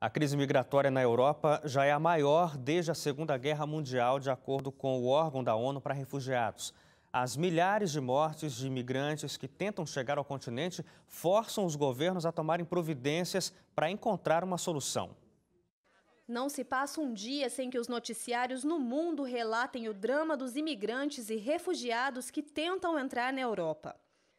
A crise migratória na Europa já é a maior desde a Segunda Guerra Mundial, de acordo com o órgão da ONU para refugiados. As milhares de mortes de imigrantes que tentam chegar ao continente forçam os governos a tomarem providências para encontrar uma solução. Não se passa um dia sem que os noticiários no mundo relatem o drama dos imigrantes e refugiados que tentam entrar na Europa.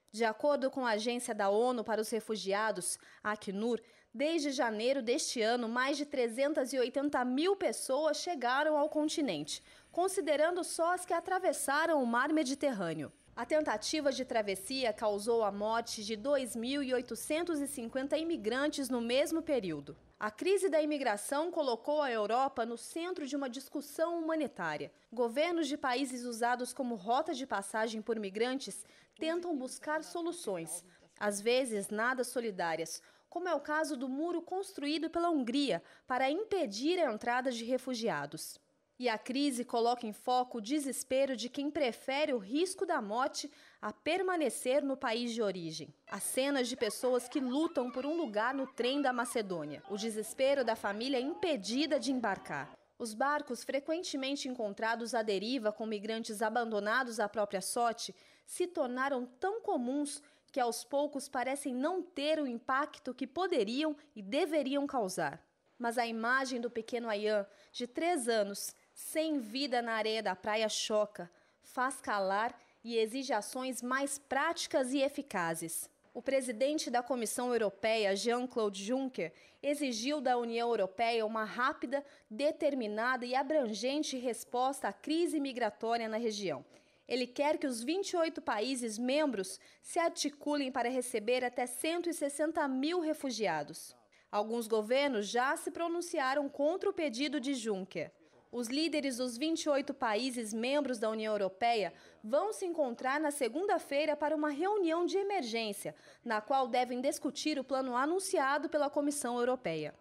De acordo com a Agência da ONU para os Refugiados, a Acnur, desde janeiro deste ano, mais de 380 mil pessoas chegaram ao continente, considerando só as que atravessaram o mar Mediterrâneo. A tentativa de travessia causou a morte de 2.850 imigrantes no mesmo período. A crise da imigração colocou a Europa no centro de uma discussão humanitária. Governos de países usados como rota de passagem por migrantes tentam buscar soluções, às vezes nada solidárias, como é o caso do muro construído pela Hungria para impedir a entrada de refugiados. E a crise coloca em foco o desespero de quem prefere o risco da morte a permanecer no país de origem. As cenas de pessoas que lutam por um lugar no trem da Macedônia. O desespero da família impedida de embarcar. Os barcos frequentemente encontrados à deriva com migrantes abandonados à própria sorte se tornaram tão comuns que aos poucos parecem não ter o impacto que poderiam e deveriam causar. Mas a imagem do pequeno Ayhan, de 3 anos, sem vida na areia da praia, choca, faz calar e exige ações mais práticas e eficazes. O presidente da Comissão Europeia, Jean-Claude Juncker, exigiu da União Europeia uma rápida, determinada e abrangente resposta à crise migratória na região. Ele quer que os 28 países membros se articulem para receber até 160 mil refugiados. Alguns governos já se pronunciaram contra o pedido de Juncker. Os líderes dos 28 países membros da União Europeia vão se encontrar na segunda-feira para uma reunião de emergência, na qual devem discutir o plano anunciado pela Comissão Europeia.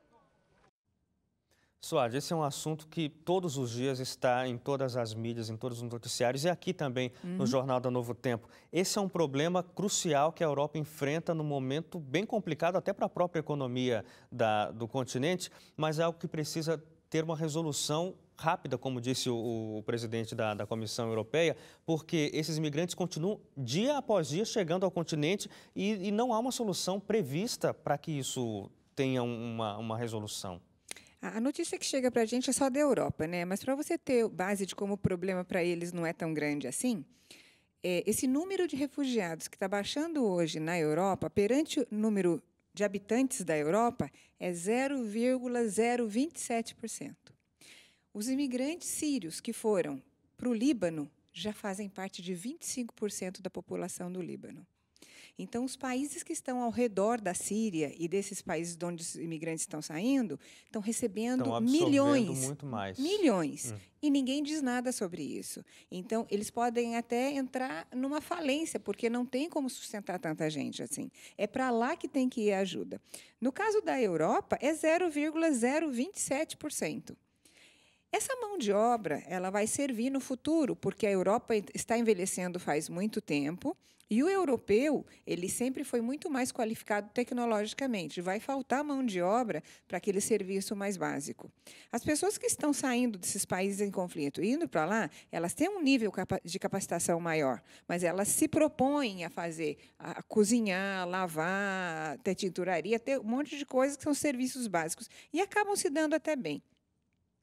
Suad, esse é um assunto que todos os dias está em todas as mídias, em todos os noticiários e aqui também no Jornal da Novo Tempo. Esse é um problema crucial que a Europa enfrenta num momento bem complicado até para a própria economia do continente, mas é algo que precisa ter uma resolução rápida, como disse o presidente da Comissão Europeia, porque esses imigrantes continuam dia após dia chegando ao continente e não há uma solução prevista para que isso tenha uma resolução. A notícia que chega para a gente é só da Europa, né? Mas para você ter base de como o problema para eles não é tão grande assim, esse número de refugiados que está baixando hoje na Europa, perante o número de habitantes da Europa, é 0,027%. Os imigrantes sírios que foram para o Líbano já fazem parte de 25% da população do Líbano. Então, os países que estão ao redor da Síria e desses países de onde os imigrantes estão saindo, estão recebendo milhões. Muito mais. Milhões. E ninguém diz nada sobre isso. Então, eles podem até entrar numa falência, porque não tem como sustentar tanta gente assim. É para lá que tem que ir a ajuda. No caso da Europa, é 0,027%. Essa mão de obra ela vai servir no futuro, porque a Europa está envelhecendo faz muito tempo e o europeu ele sempre foi muito mais qualificado tecnologicamente. Vai faltar mão de obra para aquele serviço mais básico. As pessoas que estão saindo desses países em conflito e indo para lá, elas têm um nível de capacitação maior, mas elas se propõem a fazer, a cozinhar, lavar, ter tinturaria, ter um monte de coisas que são serviços básicos e acabam se dando até bem.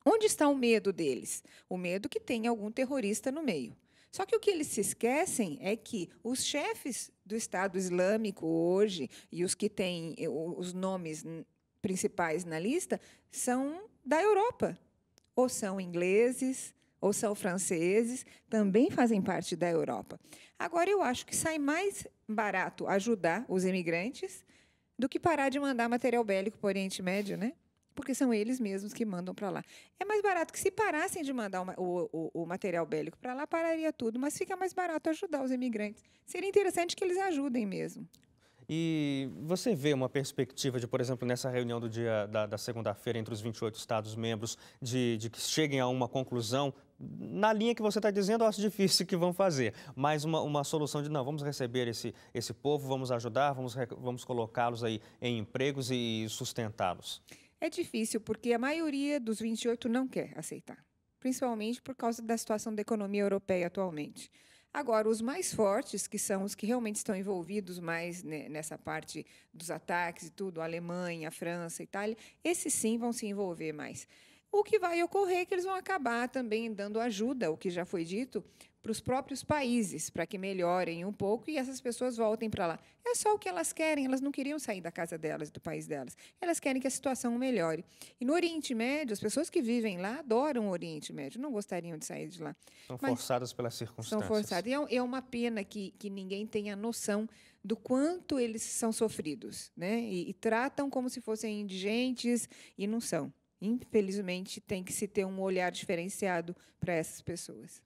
Onde está o medo deles? O medo que tem algum terrorista no meio. Só que o que eles se esquecem é que os chefes do Estado Islâmico hoje e os que têm os nomes principais na lista são da Europa. Ou são ingleses, ou são franceses, também fazem parte da Europa. Agora, eu acho que sai mais barato ajudar os imigrantes do que parar de mandar material bélico para o Oriente Médio, né? Porque são eles mesmos que mandam para lá. É mais barato que se parassem de mandar o material bélico para lá, pararia tudo, mas fica mais barato ajudar os imigrantes. Seria interessante que eles ajudem mesmo. E você vê uma perspectiva de, por exemplo, nessa reunião do dia da segunda-feira entre os 28 Estados-membros, de que cheguem a uma conclusão, na linha que você está dizendo, eu acho difícil que vão fazer, mas uma solução de, não, vamos receber esse povo, vamos ajudar, vamos colocá-los aí em empregos e sustentá-los. É difícil, porque a maioria dos 28 não quer aceitar, principalmente por causa da situação da economia europeia atualmente. Agora, os mais fortes, que são os que realmente estão envolvidos mais nessa parte dos ataques e tudo, a Alemanha, a França, a Itália, esses sim vão se envolver mais. O que vai ocorrer é que eles vão acabar também dando ajuda, o que já foi dito, para os próprios países, para que melhorem um pouco e essas pessoas voltem para lá. É só o que elas querem, elas não queriam sair da casa delas, do país delas. Elas querem que a situação melhore. E no Oriente Médio, as pessoas que vivem lá adoram o Oriente Médio, não gostariam de sair de lá. São forçadas pelas circunstâncias. São forçadas. E é uma pena que ninguém tenha noção do quanto eles são sofridos, né? E tratam como se fossem indigentes e não são. Infelizmente, tem que se ter um olhar diferenciado para essas pessoas.